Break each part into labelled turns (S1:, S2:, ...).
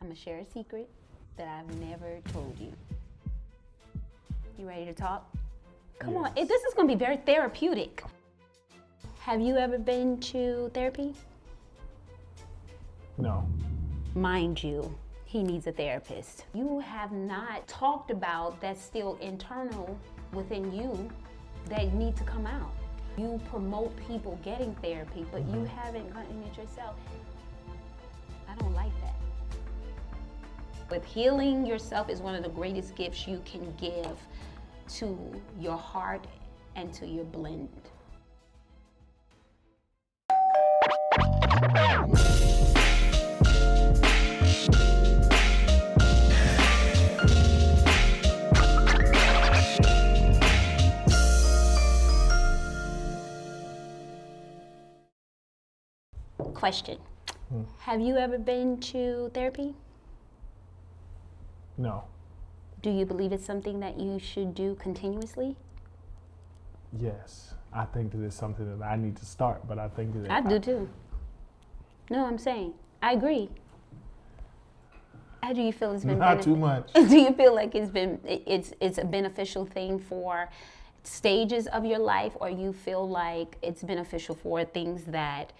S1: I'm gonna share a secret that I've never told you. You ready to talk? Come on, this is gonna be very therapeutic. Have you ever been to therapy?
S2: No.
S1: Mind you, he needs a therapist. You have not talked about that's still internal within you that need to come out. You promote people getting therapy, but you haven't gotten it yourself. I don't like that. But healing yourself is one of the greatest gifts you can give to your heart and to your blend. Question. Have you ever been to therapy?
S2: No.
S1: Do you believe it's something that you should do continuously?
S2: Yes. I think that it's something that I need to start, but I think that
S1: I do too. No, I'm saying, I agree. How do you feel it's been
S2: not too much.
S1: Do you feel like it's a beneficial thing for stages of your life, or you feel like it's beneficial for things that,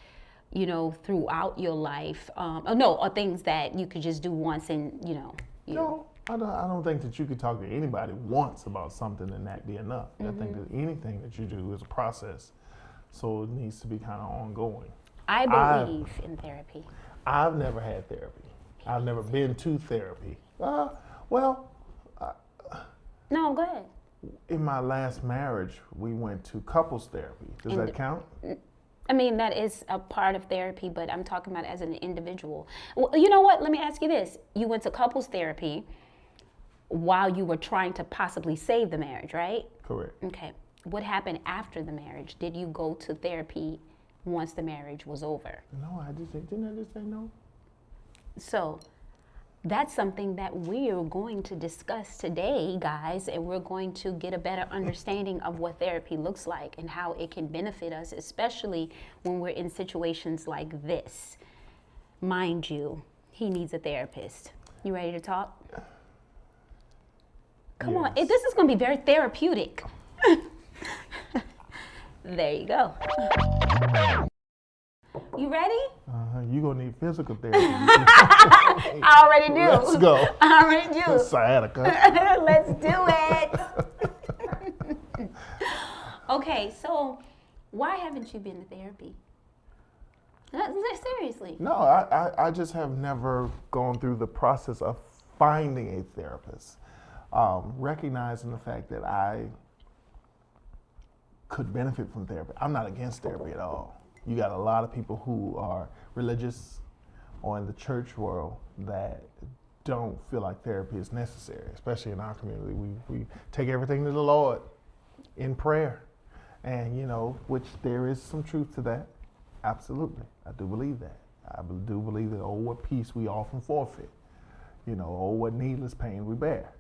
S1: you know, throughout your life, or things that you could just do once and, you know.
S2: No, I don't think that you could talk to anybody once about something and that be enough. I think that anything that you do is a process, so it needs to be kind of ongoing.
S1: I believe in therapy.
S2: I've never had therapy. I've never been to therapy.
S1: No, go ahead.
S2: In my last marriage, we went to couples therapy. Does that count?
S1: I mean, that is a part of therapy, but I'm talking about as an individual. Well, you know what? Let me ask you this. You went to couples therapy while you were trying to possibly save the marriage, right?
S2: Correct.
S1: Okay. What happened after the marriage? Did you go to therapy once the marriage was over?
S2: No, didn't I just say no?
S1: So that's something that we're going to discuss today, guys, and we're going to get a better understanding of what therapy looks like and how it can benefit us, especially when we're in situations like this. Mind you, he needs a therapist. You ready to talk? Come on, this is going to be very therapeutic. There you go. You ready?
S2: You're going to need physical therapy.
S1: I already do.
S2: Let's go.
S1: I already do.
S2: Sciatica.
S1: Let's do it. Okay, so why haven't you been to therapy? Seriously.
S2: No, I just have never gone through the process of finding a therapist. Recognizing the fact that I could benefit from therapy. I'm not against therapy at all. You got a lot of people who are religious or in the church world that don't feel like therapy is necessary, especially in our community. We take everything to the Lord in prayer. And, you know, which there is some truth to that. Absolutely. I do believe that. I do believe that, oh, what peace we often forfeit. You know, oh, what needless pain we bear.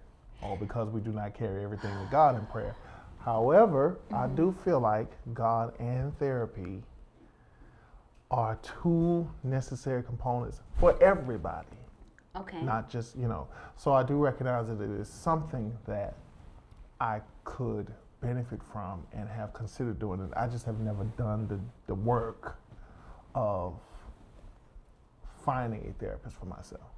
S2: All because we do not carry everything to God in prayer. However, I do feel like God and therapy are two necessary components for everybody.
S1: Okay.
S2: Not just, you know. So I do recognize that it is something that I could benefit from and have considered doing it. I just have never done the work of finding a therapist for myself.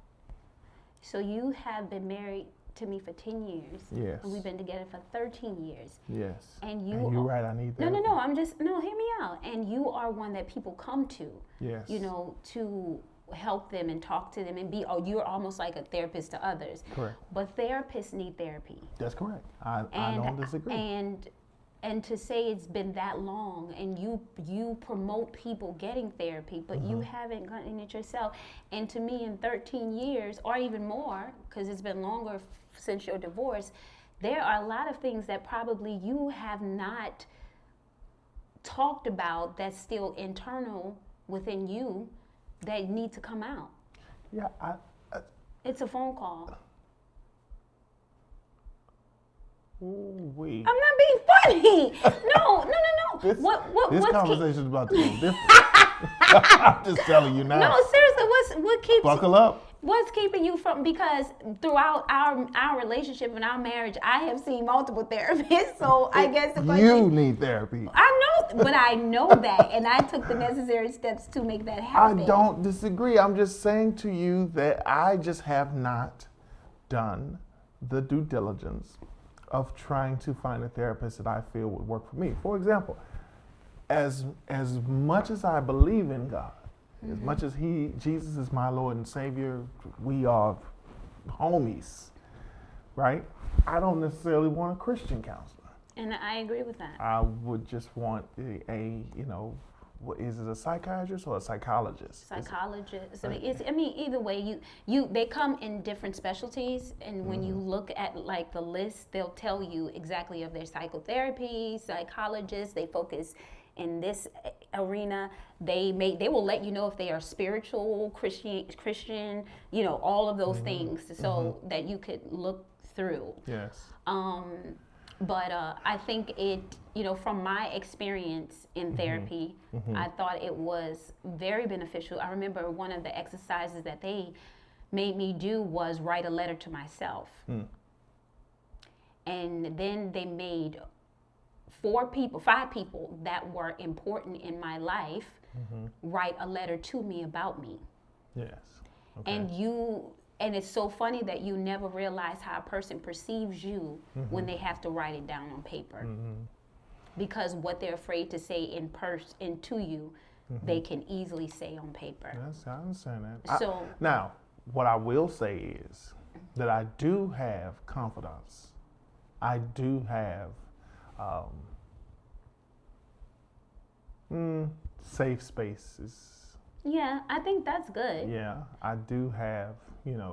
S1: So you have been married to me for 10 years.
S2: Yes.
S1: And we've been together for 13 years.
S2: Yes.
S1: And
S2: you're right, I need therapy.
S1: No, hear me out. And you are one that people come to.
S2: Yes.
S1: You know, to help them and talk to them and you're almost like a therapist to others.
S2: Correct.
S1: But therapists need therapy.
S2: That's correct. I don't disagree.
S1: And to say it's been that long and you promote people getting therapy, but you haven't gotten it yourself. And to me, in 13 years, or even more, because it's been longer since your divorce, there are a lot of things that probably you have not talked about that's still internal within you that need to come out.
S2: Yeah,
S1: It's a phone call.
S2: Ooh-wee.
S1: I'm not being funny. No.
S2: This
S1: What's
S2: conversation is about to go different. I'm just telling you now.
S1: No, seriously, what keeps
S2: Buckle up.
S1: What's keeping you from? Because throughout our relationship and our marriage, I have seen multiple therapists. So I guess the question,
S2: You need therapy.
S1: I know, but I know that, and I took the necessary steps to make that happen.
S2: I don't disagree. I'm just saying to you that I just have not done the due diligence of trying to find a therapist that I feel would work for me. For example, as much as I believe in God, as much as Jesus is my Lord and Savior, we are homies, right? I don't necessarily want a Christian counselor.
S1: And I agree with that.
S2: I would just want what is it, a psychiatrist or a psychologist?
S1: Psychologist. I mean, either way, they come in different specialties, and when you look at like the list, they'll tell you exactly of their psychotherapy, psychologists. They focus in this arena. They will let you know if they are spiritual, Christian, all of those things, so that you could look through.
S2: Yes.
S1: But I think it, from my experience in therapy, I thought it was very beneficial. I remember one of the exercises that they made me do was write a letter to myself. And then they made 5 people that were important in my life write a letter to me about me.
S2: Yes. Okay.
S1: And it's so funny that you never realize how a person perceives you when they have to write it down on paper. Because what they're afraid to say in person to you, they can easily say on paper.
S2: Yes, I understand that.
S1: So
S2: now, what I will say is that I do have confidence. I do have safe spaces.
S1: Yeah, I think that's good.
S2: Yeah, I do have,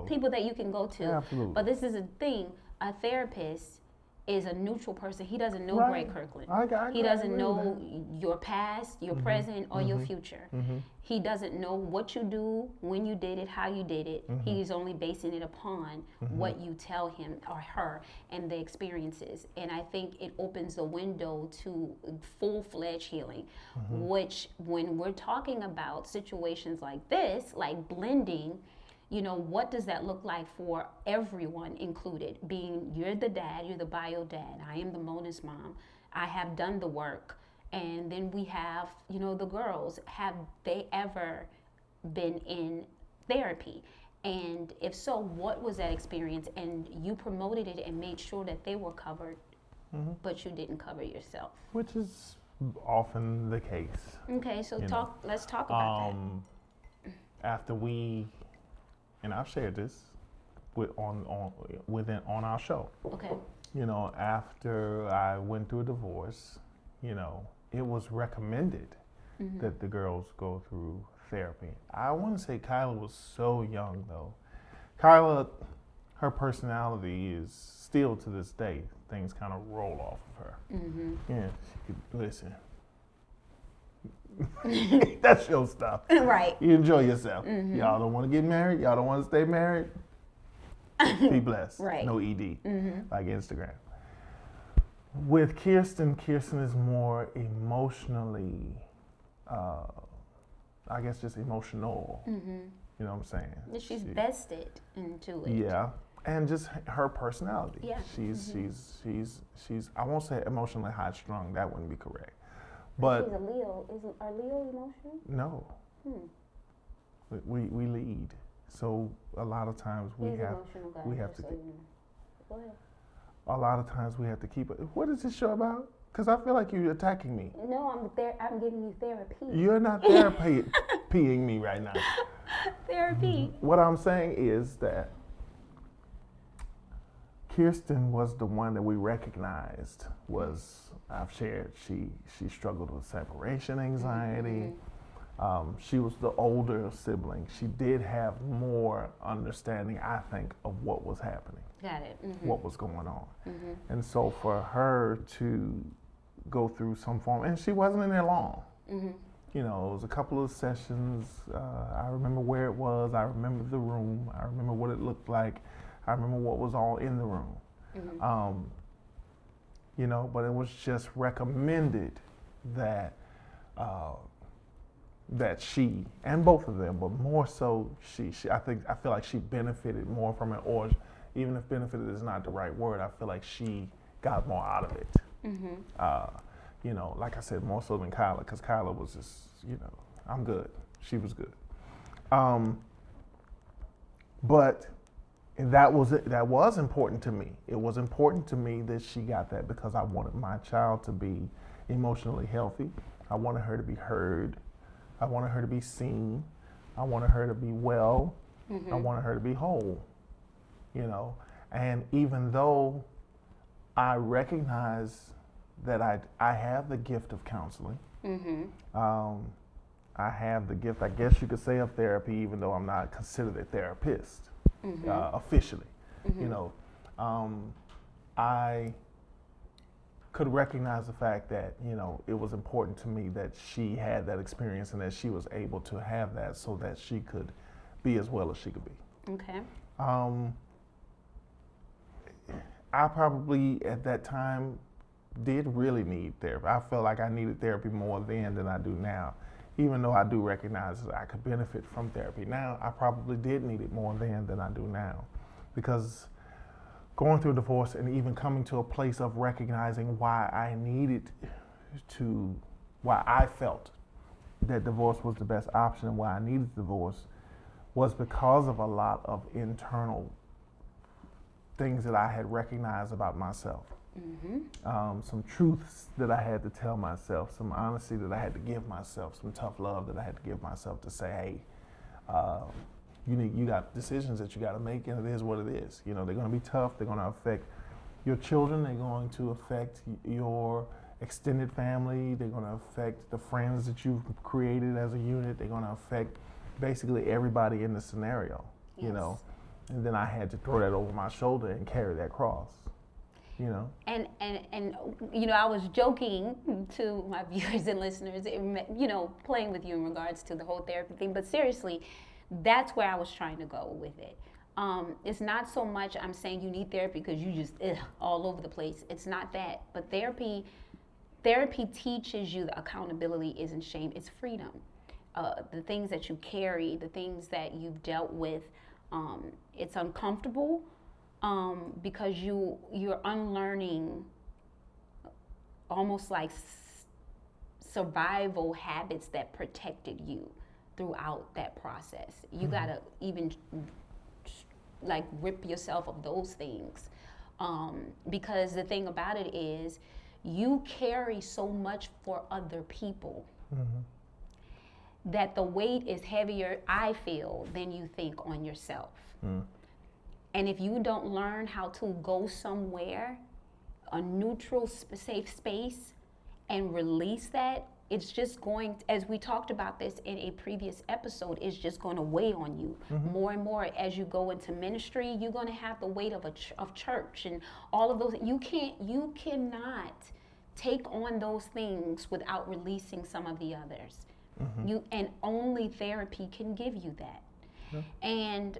S1: people that you can go to.
S2: Absolutely.
S1: But this is a thing, a therapist is a neutral person. He doesn't know
S2: Right.
S1: Greg Kirkland.
S2: He
S1: doesn't know your past, your present, or your future. He doesn't know what you do, when you did it, how you did it. He's only basing it upon what you tell him or her and the experiences. And I think it opens the window to full-fledged healing, which when we're talking about situations like this, like blending, what does that look like for everyone included? You're the dad, you're the bio dad, I am the bonus mom, I have done the work. And then we have, the girls, have they ever been in therapy? And if so, what was that experience? And you promoted it and made sure that they were covered, but you didn't cover yourself.
S2: Which is often the case.
S1: Okay, so let's talk about that.
S2: After and I've shared this on our show.
S1: Okay.
S2: After I went through a divorce, it was recommended that the girls go through therapy. I want to say Kyla was so young though. Kyla, her personality is still to this day, things kind of roll off of her. Yeah, she could listen. That's your stuff.
S1: Right.
S2: You enjoy yourself. Y'all don't want to get married. Y'all don't want to stay married. Be blessed.
S1: Right.
S2: No ED, like Instagram. With Kirsten is more emotionally, I guess just emotional. You know what I'm saying?
S1: She's vested into it.
S2: Yeah. And just her personality.
S1: Yeah.
S2: She's I won't say emotionally high strung, that wouldn't be correct. But
S1: she's a Leo. Are Leo emotional?
S2: No. We lead. So a lot of times we have to.
S1: Go ahead.
S2: A lot of times we have to keep it. What is this show about? Because I feel like you're attacking me.
S1: No, I'm giving you therapy.
S2: You're not therapying me right now.
S1: Therapy.
S2: What I'm saying is that Kirsten was the one that we recognized I've shared, she struggled with separation anxiety. She was the older sibling. She did have more understanding, I think, of what was happening.
S1: Got it.
S2: What was going on. And so for her to go through some form, and she wasn't in there long. It was a couple of sessions. I remember where it was. I remember the room. I remember what it looked like. I remember what was all in the room. But it was just recommended that that she, and both of them, but more so she I feel like she benefited more from it, or even if benefited is not the right word, I feel like she got more out of it. You know, like I said, more so than Kyla, because Kyla was just, you know, I'm good. She was good. But that was important to me. It was important to me that she got that, because I wanted my child to be emotionally healthy. I wanted her to be heard. I wanted her to be seen. I wanted her to be well. I wanted her to be whole, you know. And even though I recognize that I have the gift of counseling, I have the gift, I guess you could say, of therapy, even though I'm not considered a therapist officially. You know, I could recognize the fact that, you know, it was important to me that she had that experience and that she was able to have that so that she could be as well as she could be.
S1: Okay.
S2: I probably at that time did really need therapy. I felt like I needed therapy more then than I do now, even though I do recognize that I could benefit from therapy now. I probably did need it more then than I do now, because going through a divorce and even coming to a place of recognizing why I felt that divorce was the best option and why I needed divorce was because of a lot of internal things that I had recognized about myself. Some truths that I had to tell myself, some honesty that I had to give myself, some tough love that I had to give myself to say, hey, you got decisions that you got to make, and it is what it is. You know, they're going to be tough. They're going to affect your children. They're going to affect your extended family. They're going to affect the friends that you've created as a unit. They're going to affect basically everybody in the scenario, you know. And then I had to throw that over my shoulder and carry that cross, you know.
S1: And you know, I was joking to my viewers and listeners, you know, playing with you in regards to the whole therapy thing, but seriously, that's where I was trying to go with it. It's not so much I'm saying you need therapy because you just all over the place. It's not that, but therapy teaches you that accountability isn't shame, it's freedom. The things that you carry, the things that you've dealt with, it's uncomfortable because you're unlearning almost like survival habits that protected you throughout that process. You gotta even like rip yourself of those things, because the thing about it is you carry so much for other people that the weight is heavier, I feel, than you think on yourself. And if you don't learn how to go somewhere, a neutral, safe space, and release that, it's just going, as we talked about this in a previous episode, it's just going to weigh on you more and more as you go into ministry. You're going to have the weight of church and all of those. You cannot take on those things without releasing some of the others. And only therapy can give you that. And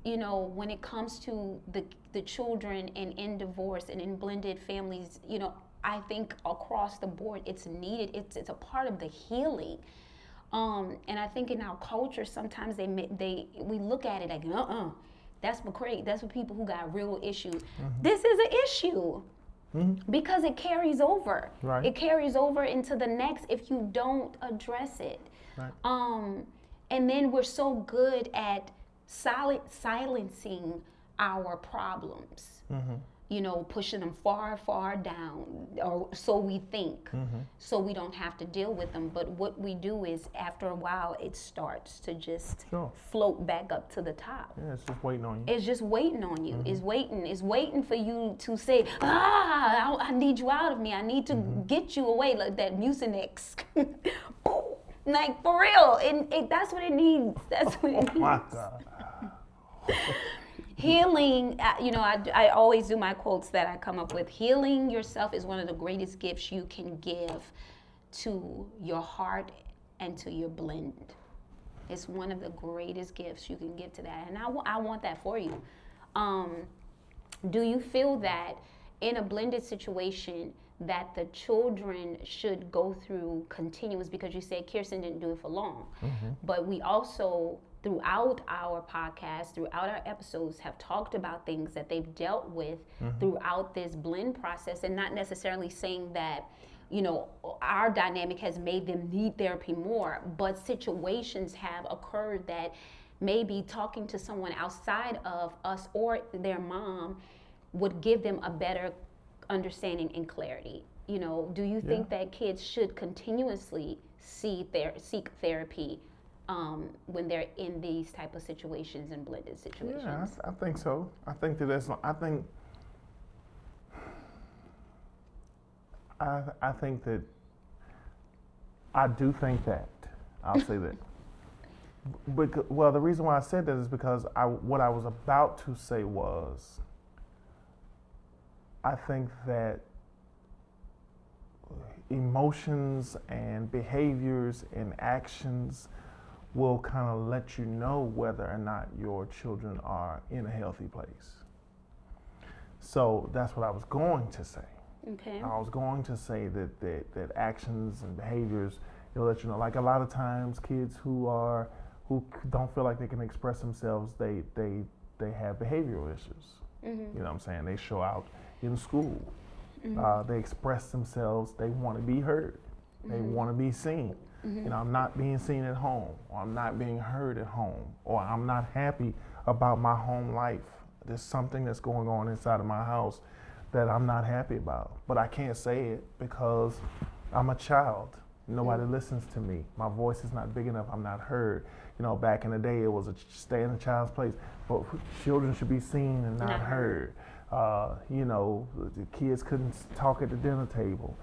S1: you know, when it comes to the children and in divorce and in blended families, you know, I think across the board it's needed. It's a part of the healing. And I think in our culture sometimes we look at it like that's for crazy. That's for people who got real issues. This is an issue. Because it carries over. Right. It carries over into the next if you don't address it. Right. And then we're so good at silencing our problems. You know, pushing them far, far down, or so we think, so we don't have to deal with them. But what we do is, after a while, it starts to just float back up to the top.
S2: Yeah, it's just waiting on you.
S1: It's just waiting on you. It's waiting for you to say, I need you out of me. I need to get you away, like that Mucinex. Like, for real. And that's what it needs. That's what it needs. My God. Healing, you know, I always do my quotes that I come up with. Healing yourself is one of the greatest gifts you can give to your heart and to your blend. It's one of the greatest gifts you can give to that. And I want that for you. Do you feel that in a blended situation that the children should go through continuous, because you said Kirsten didn't do it for long, but we also, throughout our podcast, throughout our episodes, have talked about things that they've dealt with throughout this blend process, and not necessarily saying that, you know, our dynamic has made them need therapy more, but situations have occurred that maybe talking to someone outside of us or their mom would give them a better understanding and clarity. You know, do you think that kids should continuously seek therapy when they're in these type of situations and blended situations?
S2: Yeah, I think so. I think that I do think that. I'll say that. Well, the reason why I said that is because what I was about to say was, I think that emotions and behaviors and actions will kind of let you know whether or not your children are in a healthy place. So that's what I was going to say.
S1: Okay.
S2: I was going to say that actions and behaviors, it'll let you know. Like a lot of times, kids who don't feel like they can express themselves, they have behavioral issues. You know what I'm saying? They show out in school. They express themselves. They want to be heard. They want to be seen. You know, I'm not being seen at home, or I'm not being heard at home, or I'm not happy about my home life. There's something that's going on inside of my house that I'm not happy about, but I can't say it because I'm a child. Nobody listens to me. My voice is not big enough. I'm not heard. You know, back in the day, it was a stay in a child's place, but children should be seen and not heard. You know, the kids couldn't talk at the dinner table.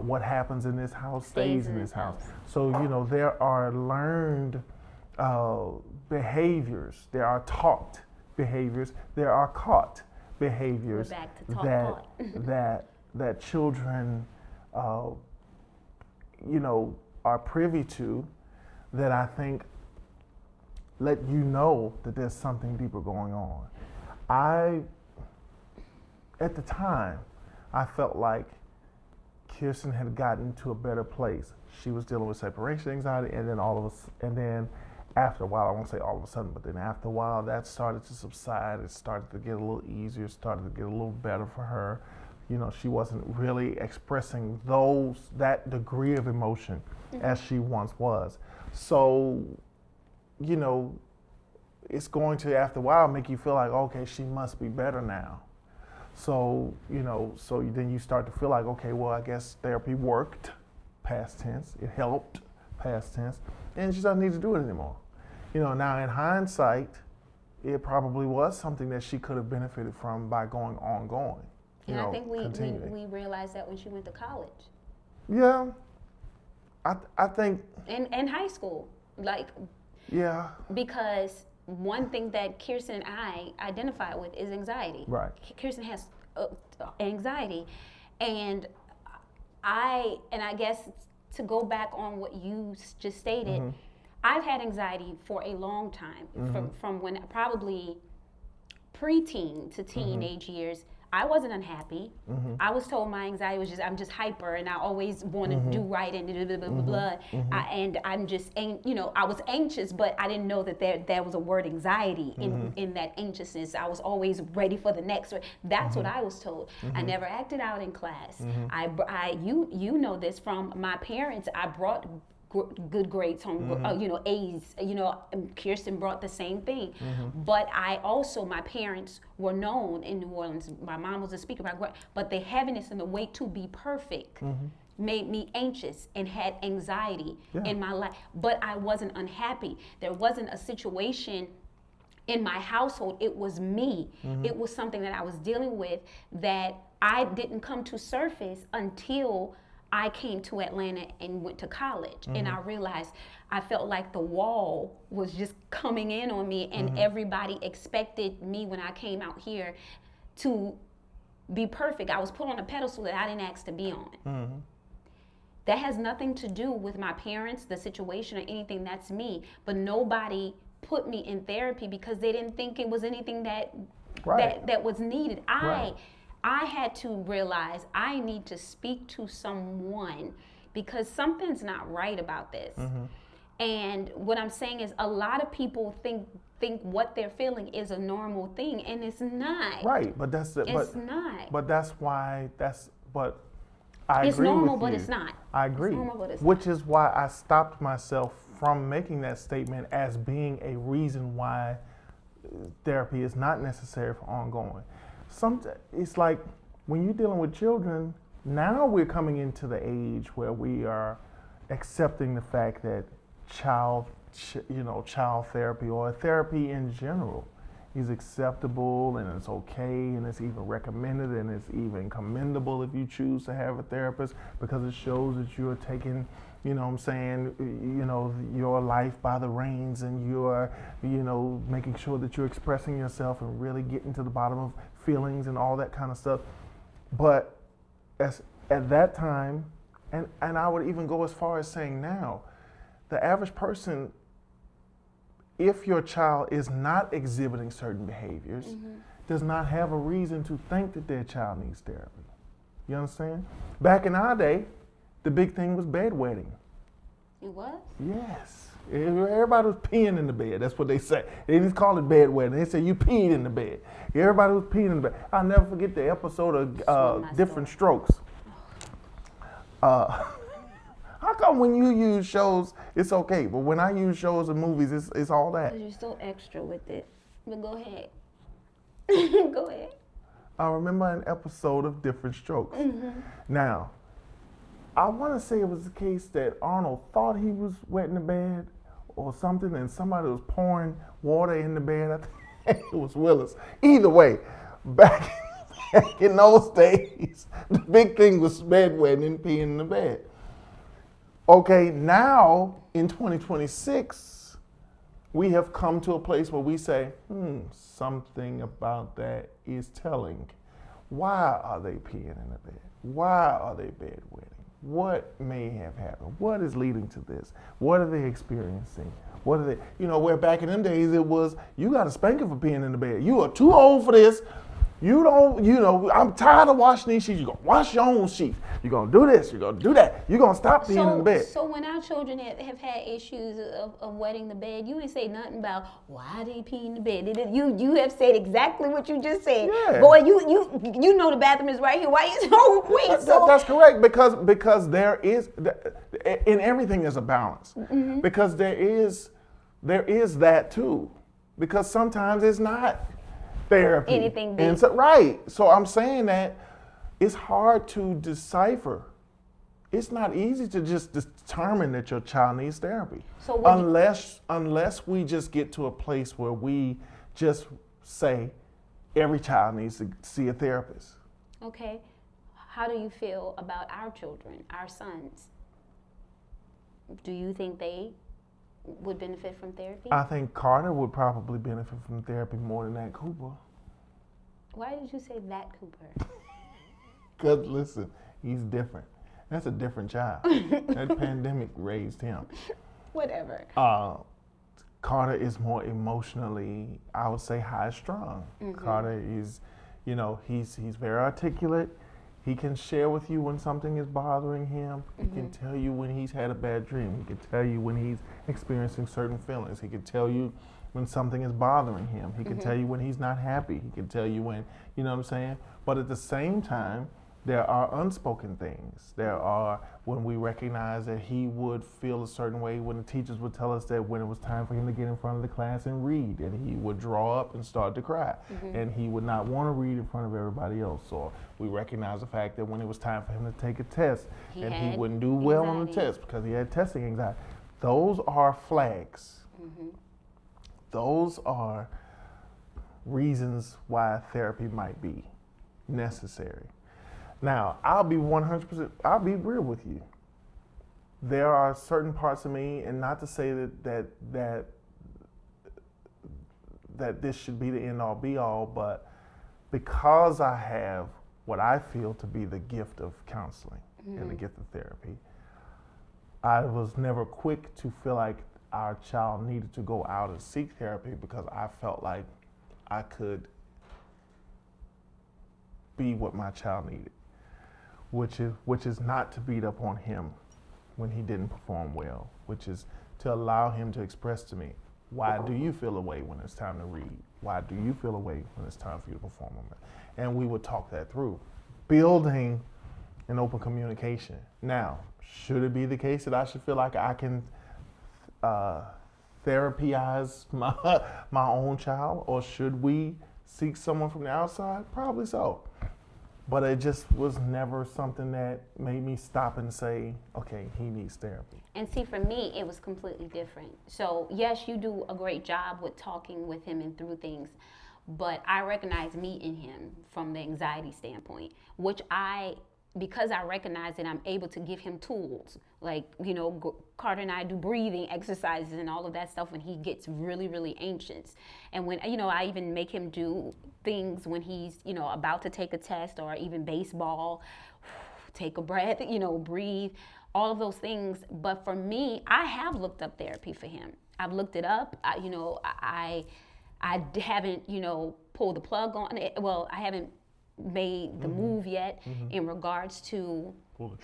S2: What happens in this house stays in this house. So, you know, there are learned behaviors. There are taught behaviors. There are caught behaviors that children, you know, are privy to, that I think let you know that there's something deeper going on. At the time, I felt like Kirsten had gotten to a better place. She was dealing with separation anxiety, and then after a while, I won't say all of a sudden, but then after a while, that started to subside. It started to get a little easier, started to get a little better for her. You know, she wasn't really expressing that degree of emotion as she once was. So, you know, it's going to, after a while, make you feel like, okay, she must be better now. So, you know, then you start to feel like, okay, well, I guess therapy worked, past tense. It helped, past tense. And she doesn't need to do it anymore. You know, now in hindsight, it probably was something that she could have benefited from by going ongoing.
S1: And I think we realized that when she went to college.
S2: Yeah, I think.
S1: In high school, like.
S2: Yeah.
S1: Because one thing that Kirsten and I identify with is anxiety.
S2: Right.
S1: Kirsten has anxiety, and I guess to go back on what you just stated, I've had anxiety for a long time, from when probably preteen to teenage years. I wasn't unhappy. I was told my anxiety was I'm just hyper, and I always want to do right, and blah, blah, blah, blah. And I'm just, you know, I was anxious, but I didn't know that there was a word anxiety in that anxiousness. I was always ready for the next. That's what I was told. I never acted out in class. You know this from my parents. I brought good grades home, you know, A's, you know, Kirsten brought the same thing. But my parents were known in New Orleans. My mom was a speaker, but the heaviness and the weight to be perfect made me anxious and had anxiety in my life. But I wasn't unhappy. There wasn't a situation in my household. It was me. It was something that I was dealing with that I didn't come to surface until I came to Atlanta and went to college, and I realized I felt like the wall was just coming in on me, and everybody expected me when I came out here to be perfect. I was put on a pedestal that I didn't ask to be on. That has nothing to do with my parents, the situation, or anything. That's me. But nobody put me in therapy because they didn't think it was anything that was needed. I had to realize I need to speak to someone because something's not right about this. And what I'm saying is a lot of people think what they're feeling is a normal thing, and it's not.
S2: Right, but that's the,
S1: It's not.
S2: But that's why but I
S1: It's
S2: agree
S1: normal,
S2: with
S1: but
S2: you.
S1: it's not.
S2: I agree.
S1: It's normal, but it's
S2: Which is why I stopped myself from making that statement as being a reason why therapy is not necessary for ongoing. It's like when you're dealing with children, now we're coming into the age where we are accepting the fact that child therapy or therapy in general is acceptable and it's okay and it's even recommended and it's even commendable if you choose to have a therapist because it shows that you're taking, your life by the reins and you're, making sure that you're expressing yourself and really getting to the bottom of feelings and all that kind of stuff. But at that time, and I would even go as far as saying now, the average person, if your child is not exhibiting certain behaviors, does not have a reason to think that their child needs therapy. You understand? Back in our day, the big thing was bedwetting.
S1: It was?
S2: Yes. Everybody was peeing in the bed. That's what they say. They didn't call it bedwetting. They said you peed in the bed. Everybody was peeing in the bed. I'll never forget the episode of Different Strokes. How come when you use shows, it's okay, but when I use shows and movies, it's all that?
S1: Because you're so extra with it. But go ahead. Go ahead.
S2: I remember an episode of Different Strokes. Now, I want to say it was the case that Arnold thought he was wetting the bed or something, and somebody was pouring water in the bed. I think it was Willis. Either way, back in those days, the big thing was bedwetting and peeing in the bed. Okay, now in 2026, we have come to a place where we say, something about that is telling. Why are they peeing in the bed? Why are they bedwetting? What may have happened? What is leading to this? What are they experiencing? What are they, where back in them days it was, you got to spank her for peeing in the bed. You are too old for this. You don't, I'm tired of washing these sheets. You're going to wash your own sheets. You're going to do this. You're going to do that. You're going to stop peeing in the bed.
S1: So when our children have had issues of wetting the bed, you ain't say nothing about why they pee in the bed. You have said exactly what you just said.
S2: Yeah.
S1: Boy, you know the bathroom is right here. Why you so wait?
S2: That's correct because there is, in everything there's a balance. Because there is that too. Because sometimes it's not therapy.
S1: Anything
S2: and so, right. So I'm saying that it's hard to decipher. It's not easy to just determine that your child needs therapy.
S1: So
S2: unless we just get to a place where we just say every child needs to see a therapist.
S1: Okay. How do you feel about our children, our sons? Do you think they would benefit from therapy?
S2: I think Carter would probably benefit from therapy more than that Cooper.
S1: Why did you say that Cooper?
S2: Because listen, he's different. That's a different child. That pandemic raised him.
S1: Whatever.
S2: Carter is more emotionally, I would say, high strung. Carter is, he's very articulate. He can share with you when something is bothering him. He can tell you when he's had a bad dream. He can tell you when he's experiencing certain feelings. He can tell you when something is bothering him. He can tell you when he's not happy. He can tell you when, you know what I'm saying? But at the same time, there are unspoken things. There are when we recognize that he would feel a certain way when the teachers would tell us that when it was time for him to get in front of the class and read, and he would draw up and start to cry. And he would not want to read in front of everybody else. Or we recognize the fact that when it was time for him to take a test he wouldn't do well on the test because he had testing anxiety. Those are flags. Those are reasons why therapy might be necessary. Now, I'll be real with you. There are certain parts of me, and not to say that this should be the end all be all, but because I have what I feel to be the gift of counseling and the gift of therapy, I was never quick to feel like our child needed to go out and seek therapy because I felt like I could be what my child needed, which is not to beat up on him when he didn't perform well, which is to allow him to express to me, why do you feel away when it's time to read? Why do you feel away when it's time for you to perform? And we would talk that through, building an open communication. Now, should it be the case that I should feel like I can therapyize my own child, or should we seek someone from the outside? Probably so. But it just was never something that made me stop and say, okay, he needs therapy.
S1: And see, for me, it was completely different. So yes, you do a great job with talking with him and through things, but I recognize me in him from the anxiety standpoint, which because I recognize it, I'm able to give him tools. Like, Carter and I do breathing exercises and all of that stuff when he gets really, really anxious. And when, I even make him do things when he's, about to take a test or even baseball, take a breath, breathe, all of those things. But for me, I have looked up therapy for him. I've looked it up. I haven't, pulled the plug on it. Well, I haven't made the move yet in regards to
S2: pull the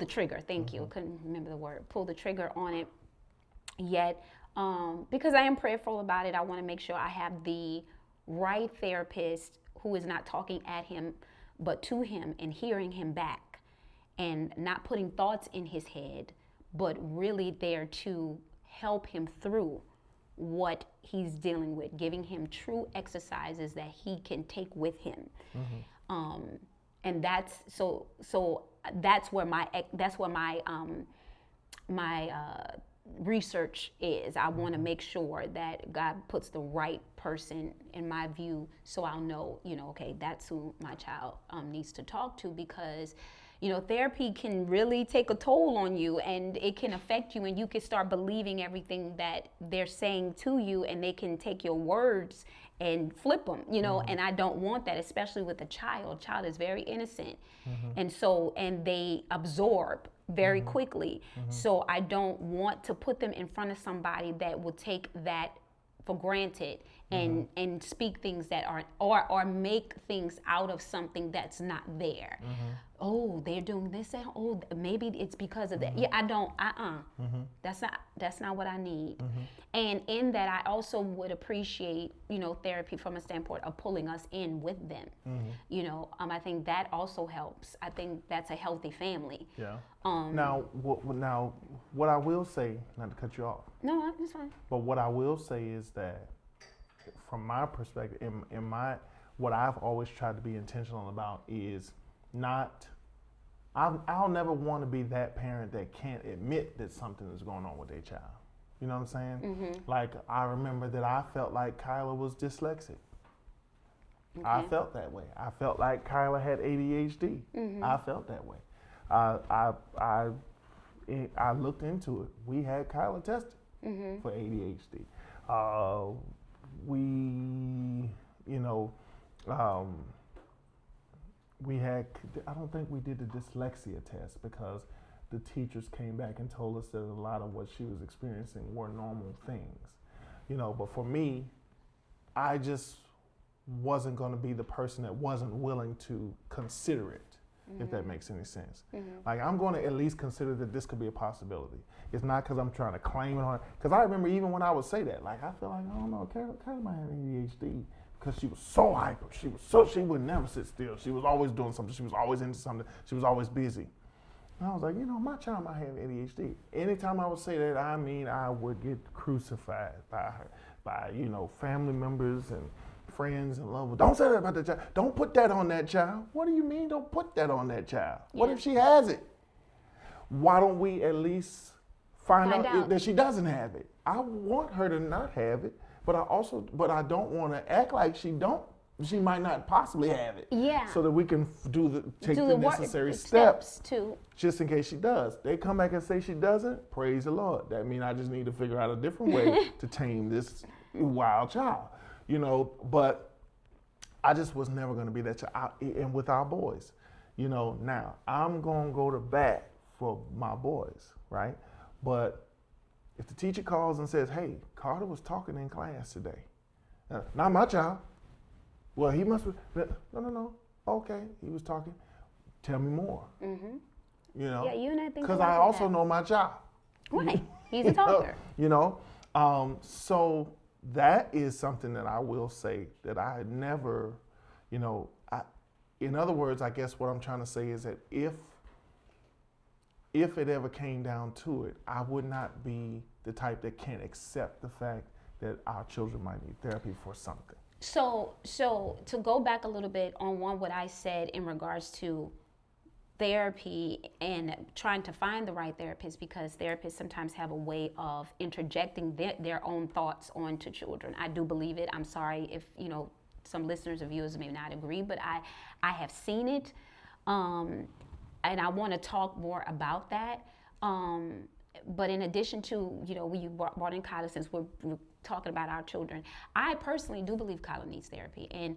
S2: trigger.
S1: Thank you. Couldn't remember the word. Pull the trigger on it yet, because I am prayerful about it. I want to make sure I have the right therapist who is not talking at him, but to him and hearing him back, and not putting thoughts in his head, but really there to help him through what he's dealing with, giving him true exercises that he can take with him. And that's that's where my research is. I want to make sure that God puts the right person in my view, so I'll know, okay, that's who my child needs to talk to, because therapy can really take a toll on you, and it can affect you, and you can start believing everything that they're saying to you, and they can take your words and flip them, and I don't want that, especially with a child. Child is very innocent, and they absorb very quickly. So I don't want to put them in front of somebody that will take that for granted and speak things that aren't, or make things out of something that's not there. Oh, they're doing this, and oh, maybe it's because of that. Yeah, I don't. That's not what I need. And in that, I also would appreciate, therapy from a standpoint of pulling us in with them. I think that also helps. I think that's a healthy family.
S2: Yeah. Now, what I will say, not to cut you off.
S1: No, it's fine.
S2: But what I will say is that, from my perspective, what I've always tried to be intentional about is not. I'll never want to be that parent that can't admit that something is going on with their child. You know what I'm saying? Like, I remember that I felt like Kyla was dyslexic. Okay. I felt that way. I felt like Kyla had ADHD. I felt that way. I looked into it. We had Kyla tested for ADHD. I don't think we did the dyslexia test, because the teachers came back and told us that a lot of what she was experiencing were normal things. But for me, I just wasn't going to be the person that wasn't willing to consider it, if that makes any sense. Like, I'm going to at least consider that this could be a possibility. It's not because I'm trying to claim it on, because I remember even when I would say that, like, I feel like, I don't know, Kyla might have ADHD, because she was so hyper. She would never sit still. She was always doing something. She was always into something. She was always busy. And I was like, my child might have ADHD. Anytime I would say that, I would get crucified by family members and friends and lovers. Don't say that about that child. Don't put that on that child. What do you mean, don't put that on that child? Yeah. What if she has it? Why don't we at least find out that she doesn't have it? I want her to not have it, but I don't want to act like she might not possibly have it. Yeah. So that we can take the necessary steps just in case she does. They come back and say she doesn't, praise the Lord. That means I just need to figure out a different way to tame this wild child. But I just was never going to be that child. And with our boys, now I'm going to go to bat for my boys, right? But if the teacher calls and says, hey, Carter was talking in class today. Not my child. Well, he must be. No. Okay, he was talking. Tell me more. You know,
S1: Yeah, you and I think
S2: because
S1: alike
S2: I
S1: with
S2: also
S1: that.
S2: know my job.
S1: Right. He's a talker.
S2: You know, so that is something that I will say that I had never, you know, in other words, I guess what I'm trying to say is that if it ever came down to it, I would not be the type that can't accept the fact that our children might need therapy for something.
S1: So to go back a little bit on what I said in regards to therapy and trying to find the right therapist, because therapists sometimes have a way of interjecting their own thoughts onto children. I do believe it. I'm sorry if, you know, some listeners or viewers may not agree, but I have seen it. And I want to talk more about that. But in addition to, you know, when you brought in Kyla, since we're talking about our children, I personally do believe Kyla needs therapy. And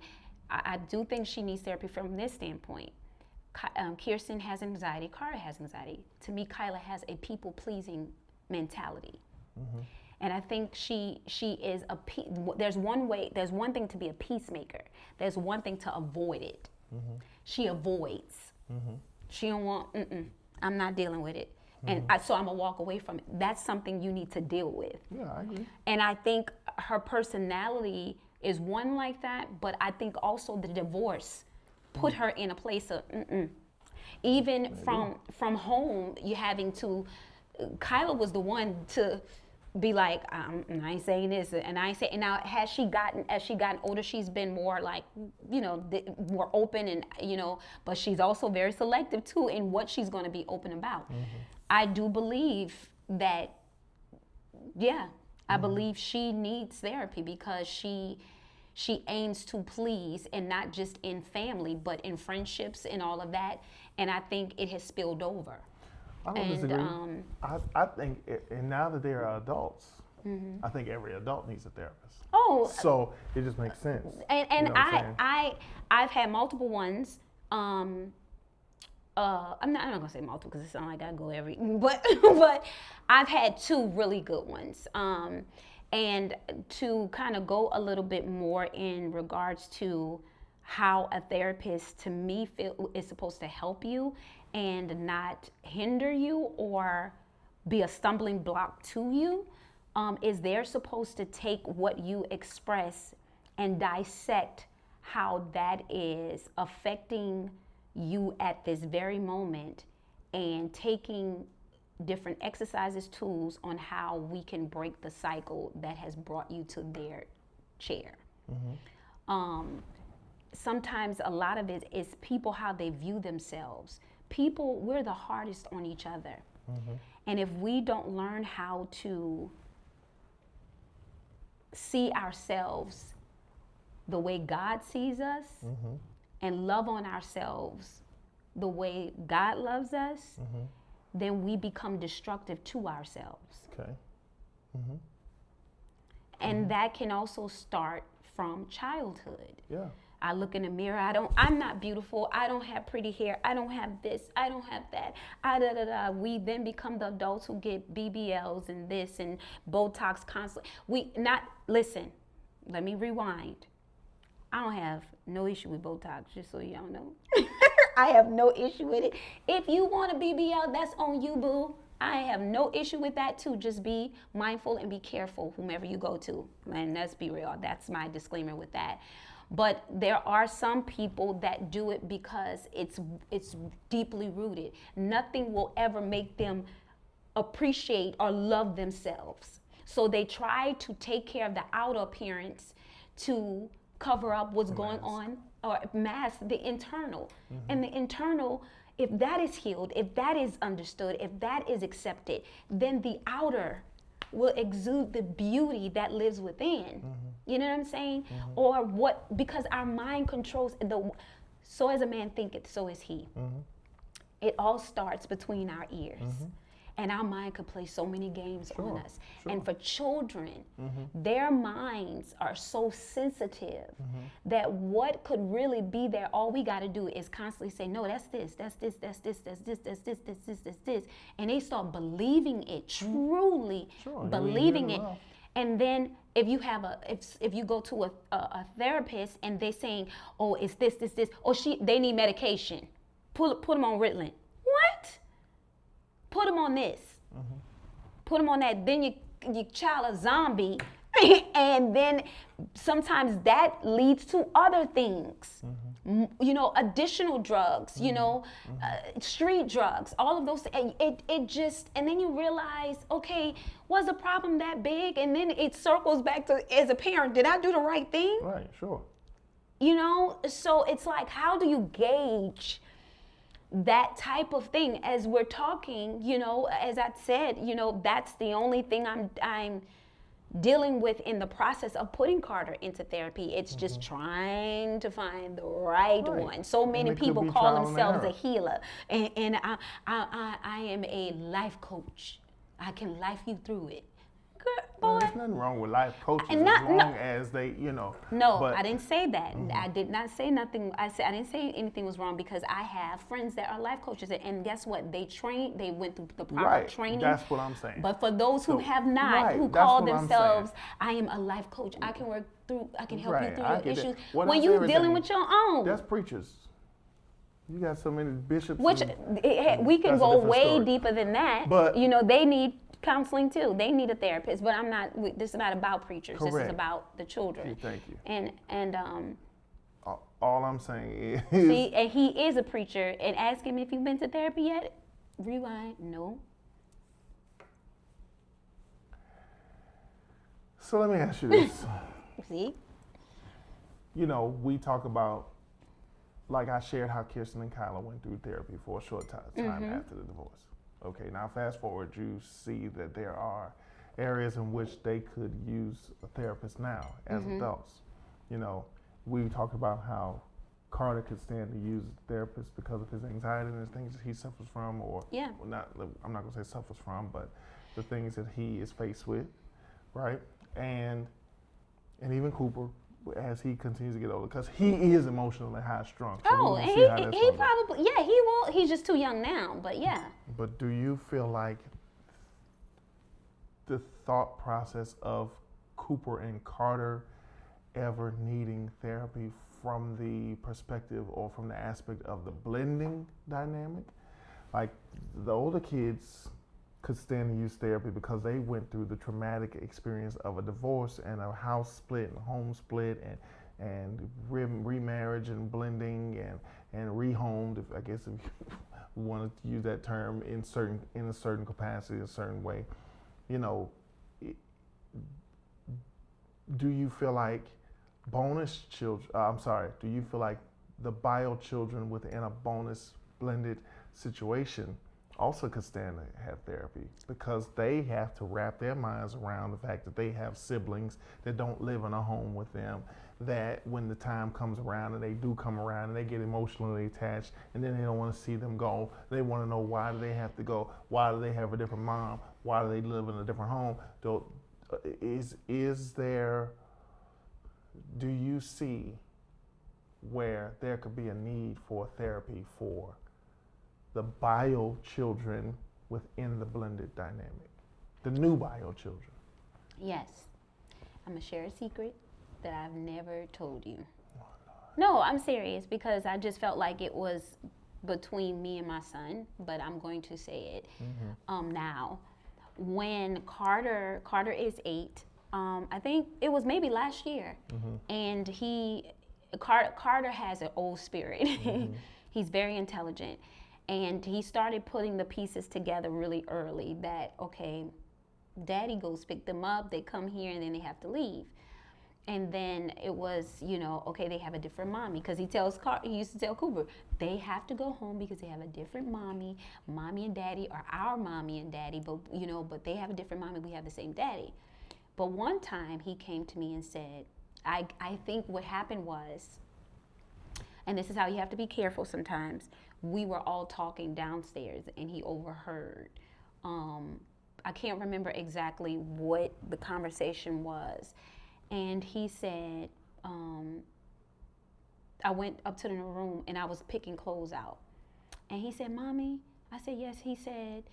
S1: I do think she needs therapy from this standpoint. Kirsten has anxiety, Cara has anxiety. To me, Kyla has a people-pleasing mentality. And I think she is there's one thing to be a peacemaker. There's one thing to avoid it. She avoids. She don't want, I'm not dealing with it. And so I'm gonna walk away from it. That's something you need to deal with.
S2: Yeah, I agree.
S1: And I think her personality is one like that, but I think also the divorce put her in a place of even from home. You having to, Kyla was the one to be like, I ain't saying this, and I ain't saying. And now, as she gotten older, she's been more like, you know, more open, and you know, but she's also very selective too in what she's going to be open about. I do believe that, yeah, I believe she needs therapy because she aims to please, and not just in family, but in friendships and all of that. And I think it has spilled over.
S2: I don't disagree. I think, and now that they are adults, I think every adult needs a therapist.
S1: Oh,
S2: So it just makes sense.
S1: and
S2: You know what I'm saying?
S1: I've had multiple ones. I'm not gonna say multiple because it sounds like I go every, but I've had two really good ones. And to kind of go a little bit more in regards to how a therapist, to me, is supposed to help you and not hinder you or be a stumbling block to you, is they're supposed to take what you express and dissect how that is affecting you at this very moment, and taking different exercises, tools on how we can break the cycle that has brought you to their chair. Sometimes a lot of it is people, how they view themselves. People, we're the hardest on each other. And if we don't learn how to see ourselves the way God sees us, and love on ourselves the way God loves us, then we become destructive to ourselves.
S2: Okay.
S1: And that can also start from childhood.
S2: Yeah.
S1: I look in the mirror, I'm not beautiful, I don't have pretty hair, I don't have this, I don't have that, We then become the adults who get BBLs and this and Botox constantly. Listen, let me rewind. I don't have no issue with Botox, just so y'all know. I have no issue with it. If you want a BBL, that's on you, boo. I have no issue with that too. Just be mindful and be careful whomever you go to. And let's be real, that's my disclaimer with that. But there are some people that do it because it's deeply rooted. Nothing will ever make them appreciate or love themselves. So they try to take care of the outer appearance to cover up what's going on, or mask the internal. And the internal, if that is healed, if that is understood, if that is accepted, then the outer will exude the beauty that lives within. You know what I'm saying? Or what, because our mind controls so as a man thinketh, so is he. It all starts between our ears. And our mind could play so many games on us. And for children, their minds are so sensitive that what could really be there, all we got to do is constantly say, no, that's this, that's this, that's this, that's this, that's this, that's this, that's this. And they start believing it, truly believing it. And then if you have if you go to a therapist and they're saying, oh, it's this, or they need medication, put them on Ritalin. What? Put them on this. Put them on that. Then your child a zombie, and then sometimes that leads to other things. You know, additional drugs. You know, street drugs. All of those. It just, and then you realize, okay, was the problem that big? And then it circles back to, as a parent, did I do the right thing?
S2: Right. Sure.
S1: You know, so it's like, how do you gauge that type of thing as we're talking? You know, as I said, you know, that's the only thing I'm dealing with in the process of putting Carter into therapy. It's just trying to find the right one. So many people call themselves a healer, and I am a life coach. I can life you through it.
S2: Well, there's nothing wrong with life coaches as long as they, you know.
S1: No, but I didn't say that. I did not say nothing. I didn't say anything was wrong, because I have friends that are life coaches, and guess what? They went through the proper training.
S2: That's what I'm saying.
S1: But for those who have not, who call themselves, I am a life coach. I can work through. I can help you through your issues. When you're dealing with your own.
S2: That's preachers. You got so many bishops.
S1: Which we can go way deeper than that. But you know, they need counseling too. They need a therapist, but this is not about preachers.
S2: Correct.
S1: This is about the children.
S2: Thank you.
S1: And
S2: all I'm saying is,
S1: see, and he is a preacher, and ask him if you've been to therapy yet. Rewind. No.
S2: So let me ask you this.
S1: See?
S2: You know, we talk about, like I shared how Kirsten and Kyla went through therapy for a short time after the divorce. Okay, now fast forward, you see that there are areas in which they could use a therapist now as adults. You know, we talked about how Carter could stand to use a therapist because of his anxiety and the things that he suffers from, or I'm not going to say suffers from, but the things that he is faced with, right? And even Cooper, as he continues to get older, because he is emotionally high strung. So
S1: and he probably, he will. He's just too young now, but yeah.
S2: But do you feel like the thought process of Cooper and Carter ever needing therapy from the perspective or from the aspect of the blending dynamic? Like, the older kids could stand to use therapy because they went through the traumatic experience of a divorce and a house split and home split and remarriage and blending and rehomed, if I guess if you want to use that term in a certain capacity, a certain way. You know, do you feel like do you feel like the bio children within a bonus blended situation also could stand to have therapy, because they have to wrap their minds around the fact that they have siblings that don't live in a home with them, that when the time comes around and they do come around and they get emotionally attached and then they don't want to see them go, they want to know, why do they have to go? Why do they have a different mom? Why do they live in a different home? Do you see where there could be a need for therapy for the bio children within the blended dynamic, the new bio children?
S1: Yes. I'm going to share a secret that I've never told you. No, I'm serious, because I just felt like it was between me and my son, but I'm going to say it now. When Carter is 8, I think it was maybe last year, and Carter has an old spirit. He's very intelligent. And he started putting the pieces together really early that, okay, daddy goes pick them up, they come here, and then they have to leave. And then it was, you know, okay, they have a different mommy, because he used to tell Cooper, they have to go home because they have a different mommy. Mommy and daddy are our mommy and daddy, but, you know, but they have a different mommy, we have the same daddy. But one time he came to me and said, I think what happened was, and this is how you have to be careful sometimes, we were all talking downstairs and he overheard. I can't remember exactly what the conversation was. And he said, I went up to the room and I was picking clothes out. And he said, Mommy? I said, yes. He said,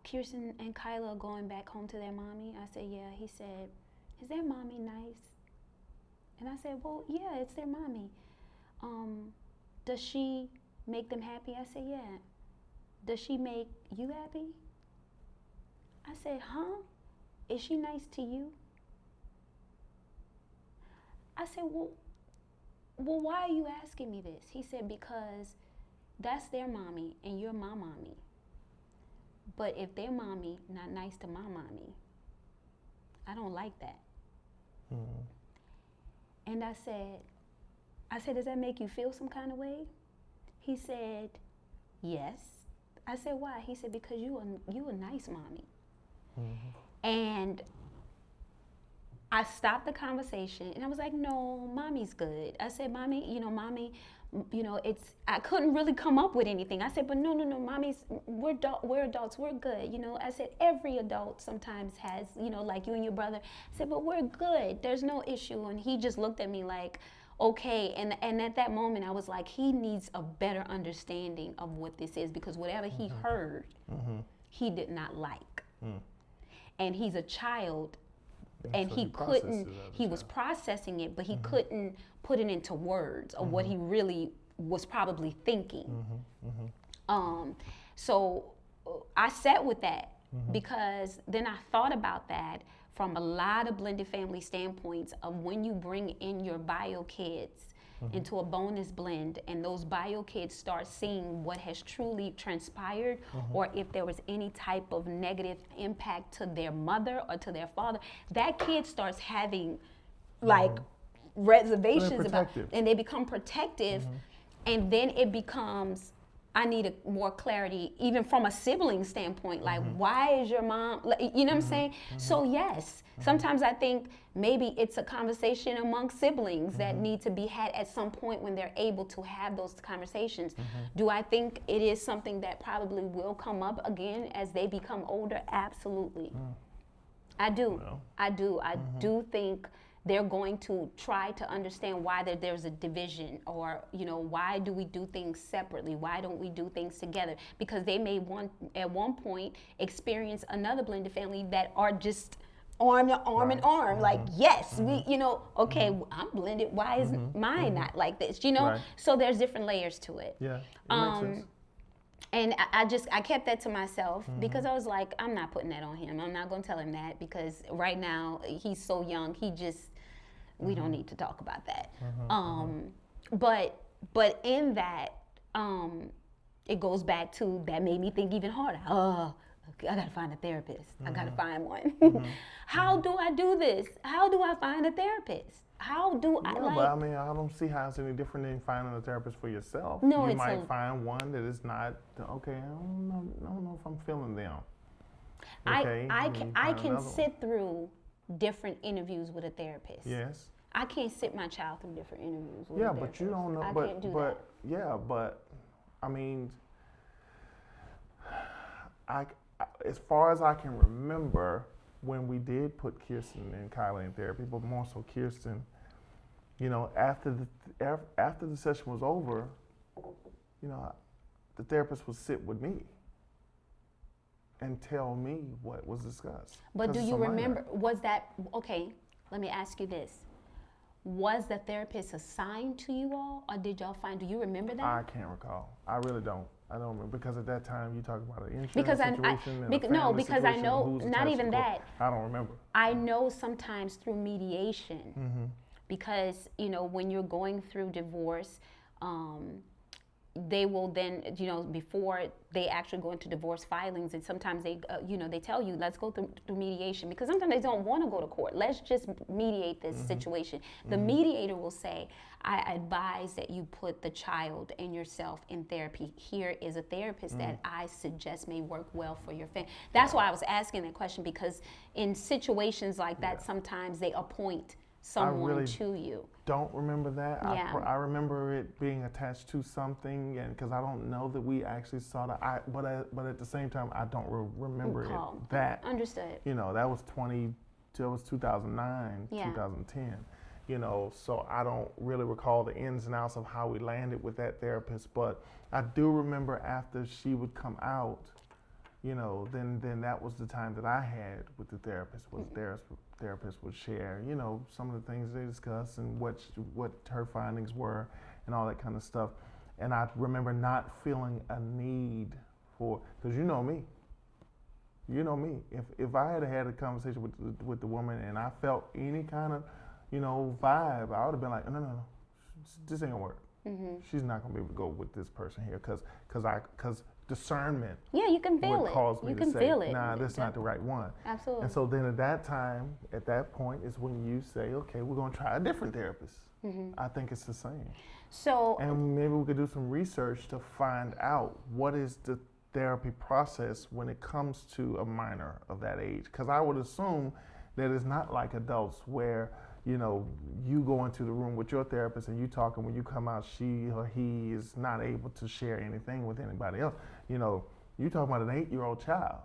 S1: Kirsten and Kyla are going back home to their mommy. I said, yeah. He said, is their mommy nice? And I said, well, yeah, it's their mommy. Does she make them happy? I said, yeah. Does she make you happy? I said, huh? Is she nice to you? I said, well, why are you asking me this? He said, because that's their mommy and you're my mommy. But if their mommy not nice to my mommy, I don't like that. And I said, does that make you feel some kind of way? He said, yes. I said, why? He said, because you a nice mommy. And I stopped the conversation and I was like, no, mommy's good. I said, mommy, mommy, I couldn't really come up with anything. I said, but no, mommy's, we're adults, we're good. I said, every adult sometimes has, like you and your brother. I said, but we're good. There's no issue. And he just looked at me like, okay. And at that moment, I was like, he needs a better understanding of what this is, because whatever he heard, he did not like. And he's a child. And so he was processing it, but he couldn't put it into words of what he really was probably thinking. So I sat with that because then I thought about that from a lot of blended family standpoints of when you bring in your bio kids into a bonus blend and those bio kids start seeing what has truly transpired, or if there was any type of negative impact to their mother or to their father, that kid starts having like reservations about, and they become protective, and then it becomes, I need more clarity, even from a sibling standpoint. Like, why is your mom, you know what I'm saying? So yes, sometimes I think maybe it's a conversation among siblings that need to be had at some point when they're able to have those conversations. Do I think it is something that probably will come up again as they become older? Absolutely. I do. Well. I do think they're going to try to understand why there's a division, or why do we do things separately? Why don't we do things together? Because they may want at one point experience another blended family that are just arm to arm and arm. Like, yes, we, okay, I'm blended. Why is mine not like this? Right. So there's different layers to it.
S2: Yeah. It makes sense.
S1: And I kept that to myself because I was like, I'm not putting that on him. I'm not going to tell him that, because right now he's so young. We don't need to talk about that. But in that, it goes back to, that made me think even harder. Okay, I got to find a therapist. I got to find one. How do I do this? How do I find a therapist? How do I,
S2: but I mean, I don't see how it's any different than finding a therapist for yourself.
S1: No,
S2: you might find one that is not, okay, I don't know if I'm feeling them. Okay,
S1: I can sit through different interviews with a therapist.
S2: Yes.
S1: I can't sit my child through different interviews with a therapist.
S2: But you don't know.
S1: I can't do that.
S2: Yeah, but I mean, as far as I can remember, when we did put Kirsten and Kyla in therapy, but more so Kirsten, after the session was over, the therapist would sit with me and tell me what was discussed.
S1: But do you remember, was that, okay, let me ask you this. Was the therapist assigned to you all, or did y'all find, do you remember that?
S2: I can't recall. I really don't. I don't remember, because at that time you talk about an insurance situation
S1: because I know, not even that.
S2: I don't remember.
S1: I know sometimes through mediation, because, when you're going through divorce, they will then, before they actually go into divorce filings, and sometimes they, they tell you, let's go through mediation, because sometimes they don't want to go to court. Let's just mediate this situation. The mediator will say, I advise that you put the child and yourself in therapy. Here is a therapist that I suggest may work well for your family. That's why I was asking that question, because in situations like that, sometimes they appoint someone to you.
S2: Don't remember that.
S1: Yeah.
S2: I remember it being attached to something, and because I don't know that we actually saw that. But at the same time, I don't remember it that.
S1: Understood.
S2: That was 2009, 2010. So I don't really recall the ins and outs of how we landed with that therapist. But I do remember after she would come out, then that was the time that I had with the therapist. Was therapist would share, some of the things they discussed and what her findings were and all that kind of stuff. And I remember not feeling a need for, because you know me. If I had a conversation with the woman and I felt any kind of, vibe, I would have been like, no, this ain't gonna work. She's not gonna be able to go with this person here, because discernment.
S1: Yeah, you can feel
S2: would
S1: it.
S2: cause me
S1: You
S2: to
S1: can
S2: say,
S1: feel it.
S2: nah, that's not the right one.
S1: Absolutely.
S2: And so then at that point is when you say, okay, we're gonna try a different therapist. I think it's the same.
S1: So,
S2: and maybe we could do some research to find out what is the therapy process when it comes to a minor of that age. Because I would assume that it's not like adults where, you go into the room with your therapist and you talk, and when you come out, she or he is not able to share anything with anybody else. You talking about an 8-year-old child.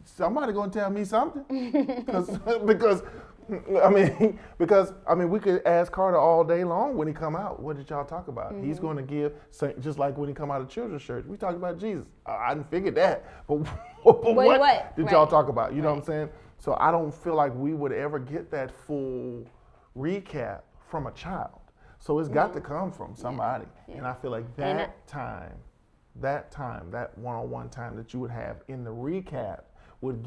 S2: Somebody gonna tell me something? because we could ask Carter all day long when he come out, what did y'all talk about? He's going to give, just like when he come out of children's church, we talked about Jesus. I didn't figure that, but what did y'all talk about? You know what I'm saying? So I don't feel like we would ever get that full recap from a child. So it's got to come from somebody. And I feel like that one-on-one time that you would have in the recap would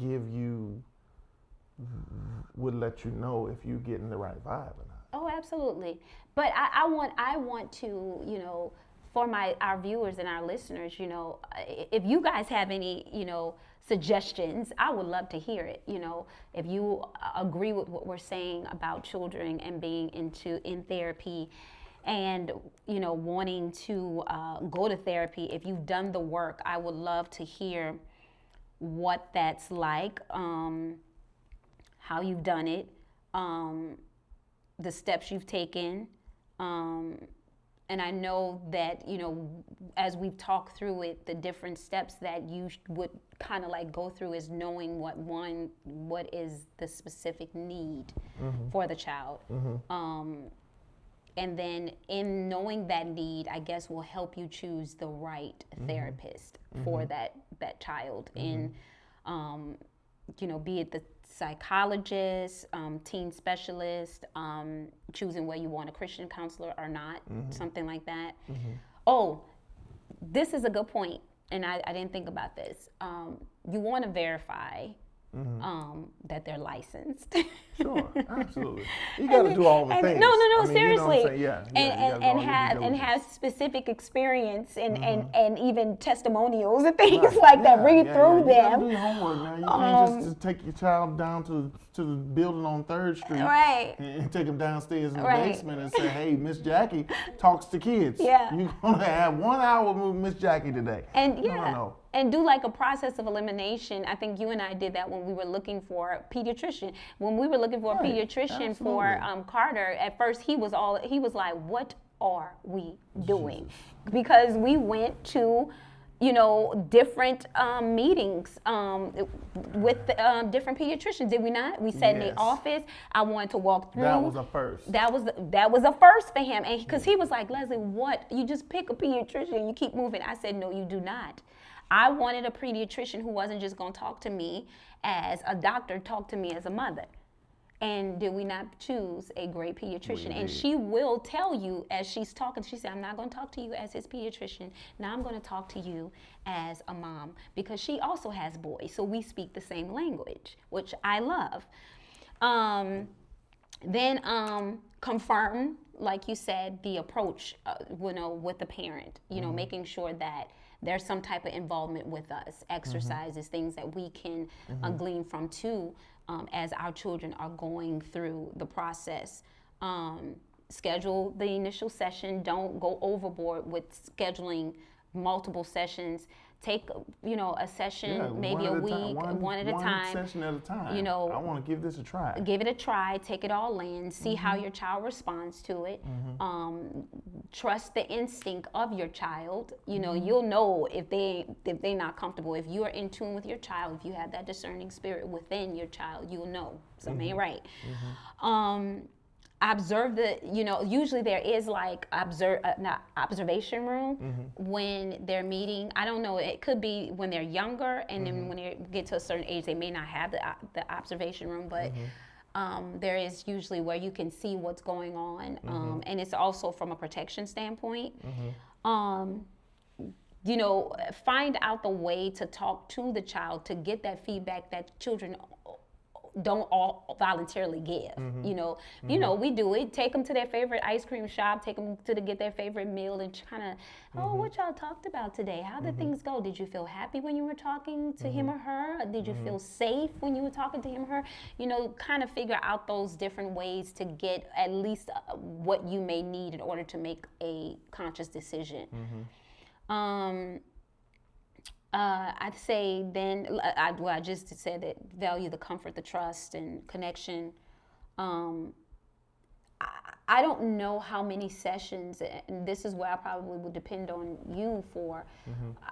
S2: let you know if you're getting the right vibe or not.
S1: Oh, absolutely. But I want to, for our viewers and our listeners, if you guys have any, suggestions, I would love to hear it. If you agree with what we're saying about children and being in therapy, and wanting to go to therapy, if you've done the work, I would love to hear what that's like, how you've done it, the steps you've taken. And I know that, as we've talked through it, the different steps that you would kind of like go through is knowing what is the specific need for the child. And then in knowing that need, I guess will help you choose the right therapist for that child. And, be it the psychologist, teen specialist, choosing whether you want a Christian counselor or not, something like that. Oh, this is a good point, and I didn't think about this. You want to verify that they're licensed.
S2: Sure, absolutely. You got to do all the things.
S1: No, seriously.
S2: You know what I'm saying?
S1: And have specific experience and even testimonials and things like that. Read through them. You got to do your homework now. You can't just take your child down to the building on 3rd Street and take them downstairs in the basement and say, hey, Miss Jackie talks to kids. Yeah. You're going to have 1 hour with Miss Jackie today. And no. And do like a process of elimination. I think you and I did that when we were looking for a pediatrician. When we were looking for a pediatrician for Carter, at first he was like, what are we doing? Because we went to, different meetings with different pediatricians, did we not? We sat in the office. I wanted to walk through.
S2: That was a first.
S1: That was a first for him, and because he was like, Leslie, what? You just pick a pediatrician and you keep moving. I said, no, you do not. I wanted a pediatrician who wasn't just going to talk to me as a doctor, talk to me as a mother. And did we not choose a great pediatrician? And she will tell you as she's talking, she said, I'm not going to talk to you as his pediatrician. Now I'm going to talk to you as a mom, because she also has boys. So we speak the same language, which I love. Then confirm, like you said, the approach, with the parent, making sure that there's some type of involvement with us, exercises, things that we can glean from too, as our children are going through the process. Schedule the initial session. Don't go overboard with scheduling multiple sessions. Take, a session, maybe a week, one at a time.
S2: One session at a time. I want to give this a try.
S1: Give it a try. Take it all in. See how your child responds to it. Trust the instinct of your child. You'll know if they're not comfortable. If you are in tune with your child, if you have that discerning spirit within your child, you'll know something ain't right. observe usually there is like not observation room when they're meeting. I don't know, it could be when they're younger, and then when they get to a certain age they may not have the observation room, but there is usually where you can see what's going on, and it's also from a protection standpoint. Find out the way to talk to the child to get that feedback that children don't all voluntarily give. We do it. Take them to their favorite ice cream shop, take them to get their favorite meal, and kind of, what y'all talked about today? How did things go? Did you feel happy when you were talking to him or her? Did you feel safe when you were talking to him or her? Kind of figure out those different ways to get at least what you may need in order to make a conscious decision. I'd say then, I just said that value the comfort, the trust, and connection. I don't know how many sessions, and this is where I probably would depend on you for,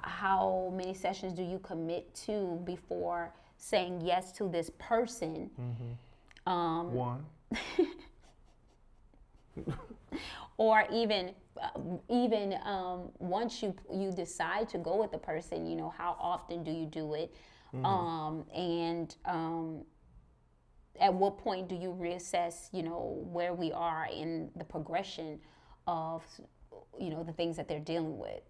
S1: how many sessions do you commit to before saying yes to this person?
S2: One.
S1: Or even once you decide to go with the person, how often do you do it? And at what point do you reassess, where we are in the progression of, the things that they're dealing with?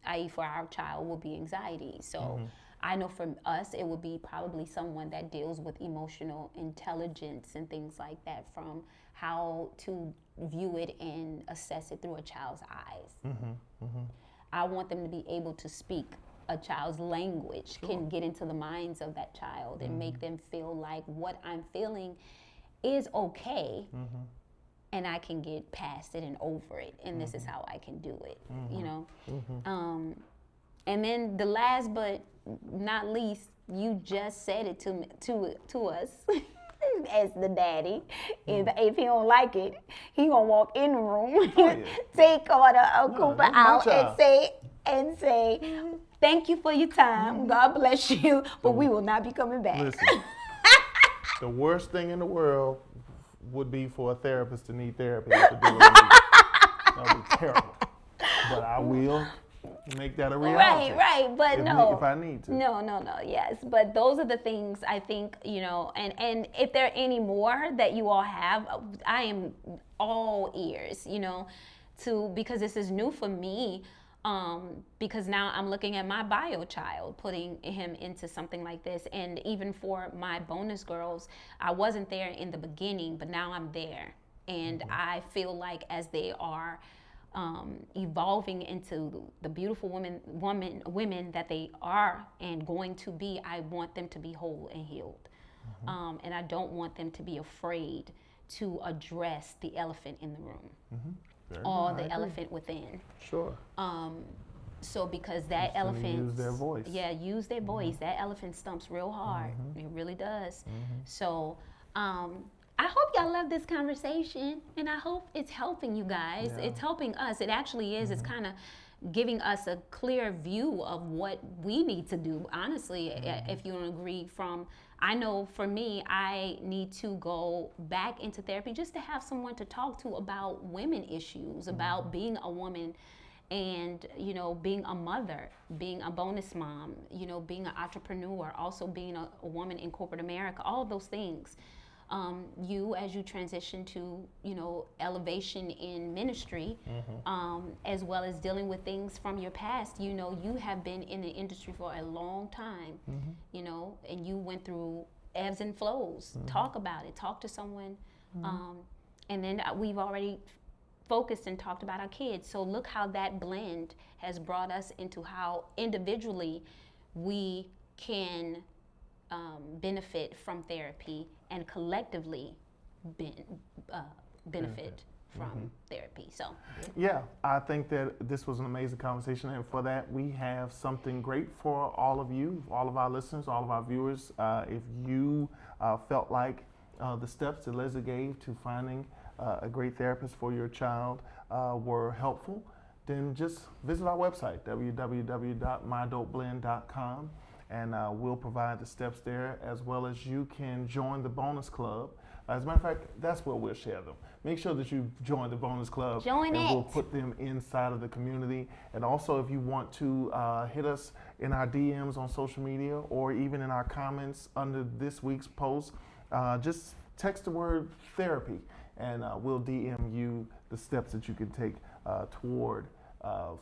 S1: I.e. for our child will be anxiety. So I know for us, it would be probably someone that deals with emotional intelligence and things like that, from how to view it and assess it through a child's eyes. I want them to be able to speak a child's language, can get into the minds of that child and make them feel like what I'm feeling is okay, and I can get past it and over it, and this is how I can do it, and then the last but not least, you just said it to us as the daddy. If he don't like it, he gonna walk in the room, take Carter or Cooper out and say, thank you for your time, God bless you, but we will not be coming back.
S2: Listen, the worst thing in the world would be for a therapist to need therapy after doing that would be terrible. But I will make that a reality.
S1: Right, but
S2: if I need to.
S1: No, yes. But those are the things I think, and if there are any more that you all have, I am all ears, because this is new for me, because now I'm looking at my bio child, putting him into something like this. And even for my bonus girls, I wasn't there in the beginning, but now I'm there. And I feel like as they are evolving into the beautiful women that they are and going to be, I want them to be whole and healed. And I don't want them to be afraid to address the elephant in the room, or the elephant within.
S2: Sure.
S1: So because that elephant,
S2: use their voice.
S1: Yeah, use their voice. That elephant stumps real hard. It really does. So I hope y'all love this conversation, and I hope it's helping you guys. Yeah. It's helping us. It actually is. It's kind of giving us a clear view of what we need to do, honestly, if you don't agree. I know for me, I need to go back into therapy just to have someone to talk to about women issues, about being a woman and, being a mother, being a bonus mom, being an entrepreneur, also being a woman in corporate America, all of those things. As you transition to, elevation in ministry, as well as dealing with things from your past, you have been in the industry for a long time, and you went through ebbs and flows. Talk about it. Talk to someone. And then we've already focused and talked about our kids. So look how that blend has brought us into how individually we can benefit from therapy and collectively benefit from therapy. So
S2: yeah, I think that this was an amazing conversation, and for that we have something great for all of you, all of our listeners, all of our viewers. If you felt like the steps that Leslie gave to finding a great therapist for your child were helpful, then just visit our website, www.myadultblend.com. And we'll provide the steps there, as well as you can join the bonus club As a matter of fact, that's where we'll share them. Make sure that you join the Bonus Club.
S1: Join
S2: and
S1: it.
S2: We'll put them inside of the community. And also, if you want to hit us in our DMs on social media or even in our comments under this week's post, just text the word therapy, and we'll DM you the steps that you can take toward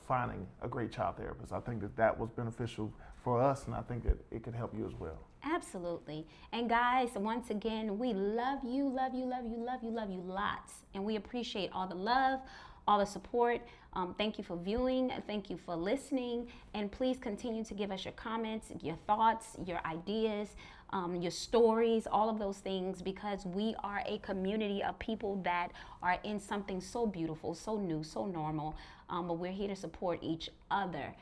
S2: finding a great child therapist. I think that was beneficial for us, and I think that it could help you as well.
S1: Absolutely. And guys, once again, we love you, love you, love you, love you, love you lots. And we appreciate all the love, all the support. Thank you for viewing. Thank you for listening. And please continue to give us your comments, your thoughts, your ideas, your stories, all of those things, because we are a community of people that are in something so beautiful, so new, so normal. But we're here to support each other.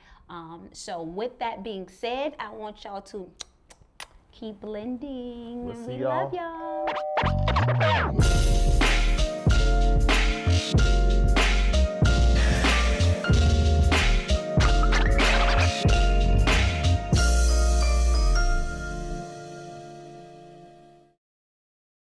S1: So with that being said, I want y'all to keep blending.
S2: We'll see
S1: we love
S2: y'all.
S1: y'all.